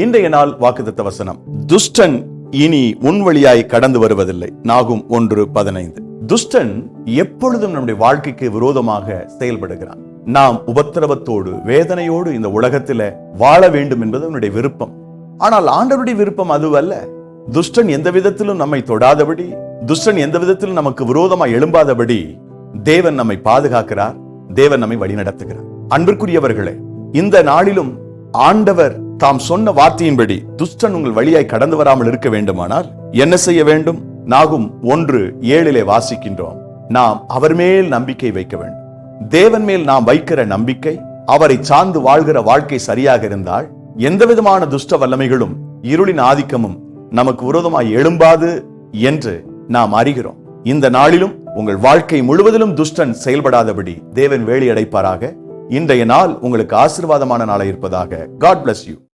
இன்றைய நாள் வாக்குத்தத்த வசனம், துஷ்டன் இனி உன் வழியாய் கடந்து வருவதில்லை. நாகும் 1:15. துஷ்டன் எப்பொழுதும் நம்முடைய வாழ்க்கைக்கு விரோதமாக செயல்படுகிறான். நாம் உபத்திரவத்தோடு வேதனையோடு இந்த உலகத்தில வாழ வேண்டும் என்பது அவனுடைய விருப்பம். ஆனால் ஆண்டவருடைய விருப்பம் அதுவல்ல. துஷ்டன் எந்த விதத்திலும் நம்மை தொடாதபடி, துஷ்டன் எந்த விதத்திலும் நமக்கு விரோதமாய் எழும்பாதபடி தேவன் நம்மை பாதுகாக்கிறார். தேவன் நம்மை வழிநடத்துகிறார். அன்பிற்குரியவர்களே, இந்த நாளிலும் ஆண்டவர் தாம் சொன்ன வார்த்தையின்படி துஷ்டன் உங்கள் வழியாய் கடந்து வராமல் இருக்க வேண்டுமானால் என்ன செய்ய வேண்டும்? நாகும் 1:7 வாசிக்கின்றோம். நாம் அவர் மேல் நம்பிக்கை வைக்க வேண்டும். தேவன் மேல் நாம் வைக்கிற நம்பிக்கை, அவரை சார்ந்து வாழ்கிற வாழ்க்கை சரியாக இருந்தால் எந்த விதமான துஷ்ட வல்லமைகளும் இருளின் ஆதிக்கமும் நமக்கு விரோதமாய் எழும்பாது என்று நாம் அறிகிறோம். இந்த நாளிலும் உங்கள் வாழ்க்கை முழுவதிலும் துஷ்டன் செயல்படாதபடி தேவன் வேலி அடைப்பாராக. இன்றைய நாள் உங்களுக்கு ஆசீர்வாதமான நாளாக இருப்பதாக. God bless you.